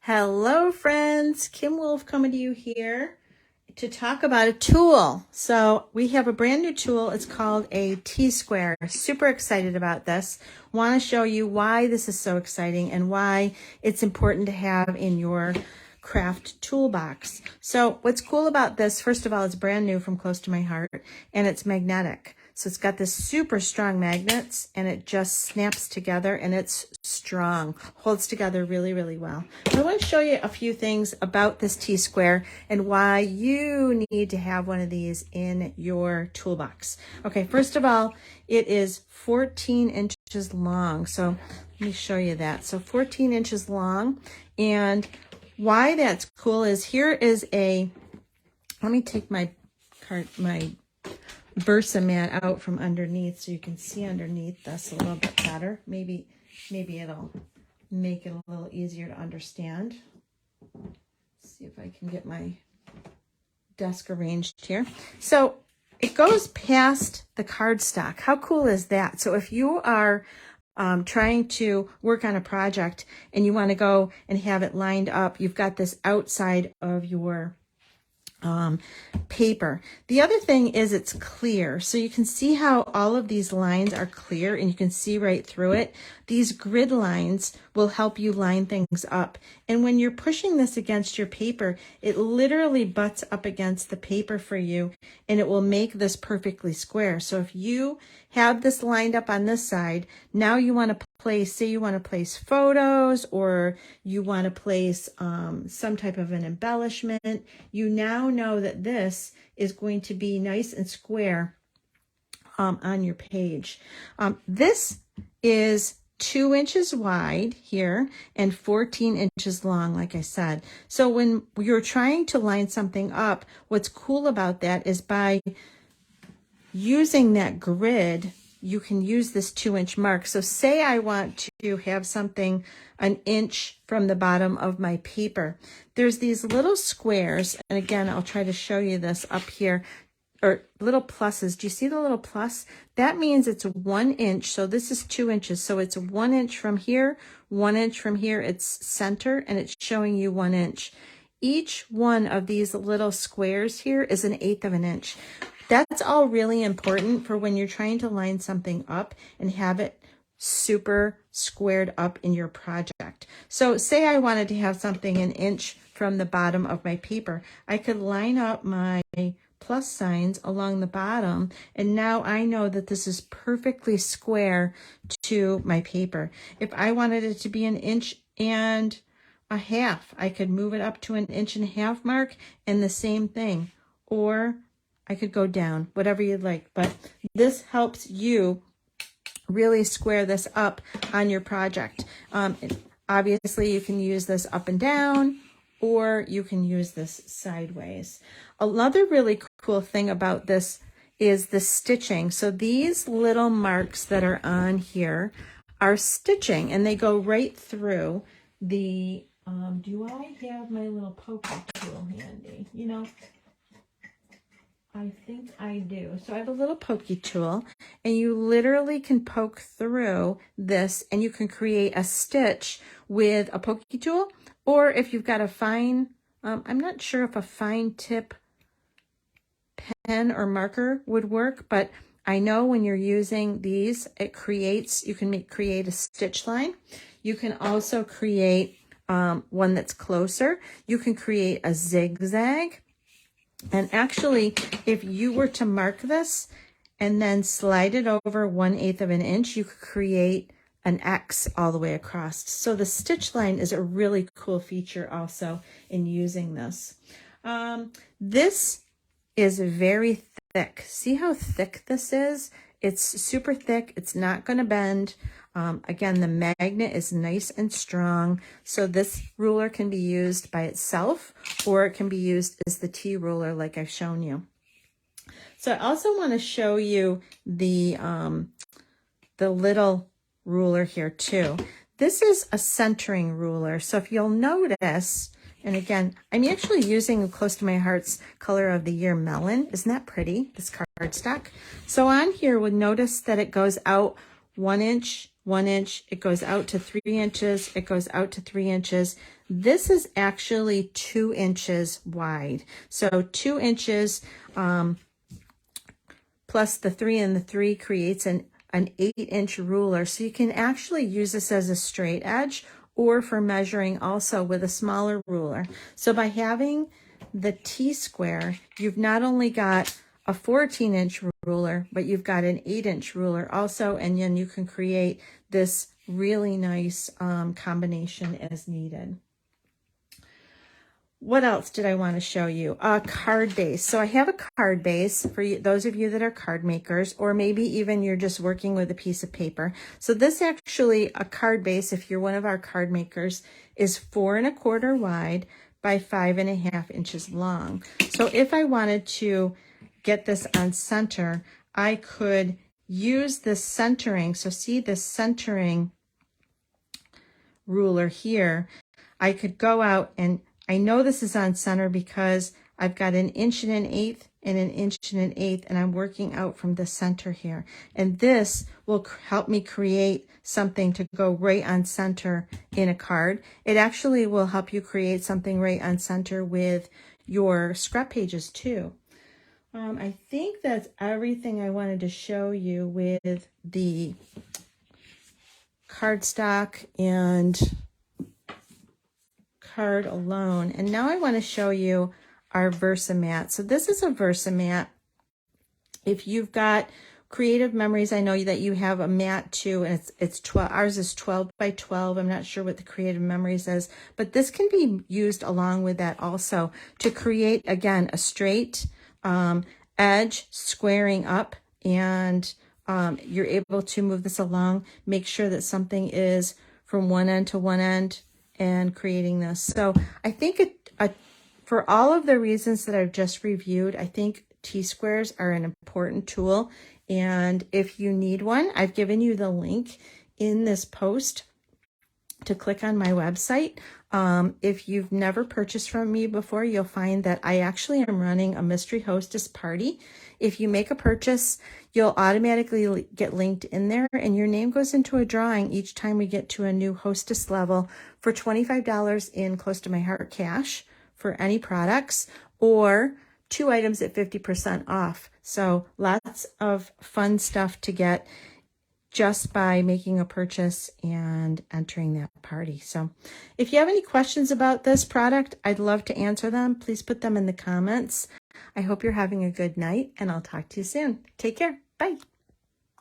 Hello friends, Kim Wolf coming to you here to talk about a tool. So we have a brand new tool. It's called a T-square. Super excited about this. Want to show you why this is so exciting and why it's important to have in your craft toolbox. So what's cool about this, first of all, it's brand new from Close to My Heart and it's magnetic. So it's got this super strong magnets and it just snaps together and it's strong, holds together really, really well. I want to show you a few things about this T-square and why you need to have one of these in your toolbox. Okay, first of all, it is 14 inches long. So let me show you that. So 14 inches long, and why that's cool is here is a, let me take my Versamat out from underneath so you can see underneath this a little bit better. Maybe it'll make it a little easier to understand. Let's see if I can get my desk arranged here. So it goes past the cardstock. How cool is that? So if you are trying to work on a project and you want to go and have it lined up, you've got this outside of your paper. The other thing is it's clear. So you can see how all of these lines are clear and you can see right through it. These grid lines will help you line things up. And when you're pushing this against your paper, it literally butts up against the paper for you and it will make this perfectly square. So if you have this lined up on this side, now you want to place, say you want to place photos or you want to place some type of an embellishment, you now know that this is going to be nice and square on your page. This is 2 inches wide here and 14 inches long, like I said. So when you're trying to line something up, what's cool about that is by using that grid, you can use this 2-inch mark. So say I want to have something an inch from the bottom of my paper. There's these little squares, and again, I'll try to show you this up here, or little pluses. Do you see the little plus? That means it's 1 inch. So this is 2 inches. So it's 1 inch from here, 1 inch from here. It's center, and it's showing you 1 inch. Each one of these little squares here is 1/8 of an inch. That's all really important for when you're trying to line something up and have it super squared up in your project. So say I wanted to have something 1 inch from the bottom of my paper. I could line up my plus signs along the bottom, and now I know that this is perfectly square to my paper. If I wanted it to be 1.5 inches, I could move it up to 1.5 inches mark and the same thing. Or I could go down, whatever you'd like, but this helps you really square this up on your project. Obviously, you can use this up and down, or you can use this sideways. Another really cool thing about this is the stitching. So these little marks that are on here are stitching, and they go right through the, do I have my little pokey tool handy? You know, I think I do. So I have a little pokey tool, and you literally can poke through this and you can create a stitch with a pokey tool, or if you've got a fine, I'm not sure if a fine tip pen or marker would work, but I know when you're using these, it creates, you can create a stitch line. You can also create one that's closer. You can create a zigzag. And actually, if you were to mark this and then slide it over 1/8 of an inch, you could create an X all the way across. So the stitch line is a really cool feature also in using this. This is very thick. See how thick this is? It's super thick. It's not going to bend. Again, the magnet is nice and strong. So this ruler can be used by itself, or it can be used as the T ruler like I've shown you. So I also want to show you the little ruler here too. This is a centering ruler. So if you'll notice, and again, I'm actually using Close to My Heart's Color of the Year Melon. Isn't that pretty, this cardstock? So on here, we'll notice that it goes out 1 inch 1 inch, it goes out to 3 inches, it goes out to 3 inches. This is actually 2 inches wide. So 2 inches plus the 3 and the 3 creates an 8-inch ruler. So you can actually use this as a straight edge or for measuring also with a smaller ruler. So by having the T-square, you've not only got a 14-inch ruler, but you've got an 8-inch ruler also, and then you can create this really nice combination as needed. What else did I want to show you? A card base. So I have a card base for you, those of you that are card makers, or maybe even you're just working with a piece of paper. So this actually, a card base, if you're one of our card makers, is 4 1/4 wide by 5 1/2 inches long. So if I wanted to get this on center, I could use this centering. So see this centering ruler here. I could go out, and I know this is on center because I've got 1 1/8 and 1 1/8, and I'm working out from the center here. And this will help me create something to go right on center in a card. It actually will help you create something right on center with your scrap pages too. I think that's everything I wanted to show you with the cardstock and card alone. And now I want to show you our Versamat. So this is a Versamat. If you've got Creative Memories, I know that you have a mat too, and it's 12. Ours is 12 by 12. I'm not sure what the Creative Memories is, but this can be used along with that also to create, again, a straight edge squaring up, and you're able to move this along, make sure that something is from one end to one end, and creating this. So I think for all of the reasons that I've just reviewed, I think T-squares are an important tool. And if you need one, I've given you the link in this post to click on my website. If you've never purchased from me before, you'll find that I actually am running a mystery hostess party. If you make a purchase, you'll automatically get linked in there, and your name goes into a drawing each time we get to a new hostess level for $25 in Close to My Heart cash for any products, or 2 items at 50% off. So lots of fun stuff to get just by making a purchase and entering that party. So if you have any questions about this product, I'd love to answer them. Please put them in the comments. I hope you're having a good night, and I'll talk to you soon. Take care. Bye.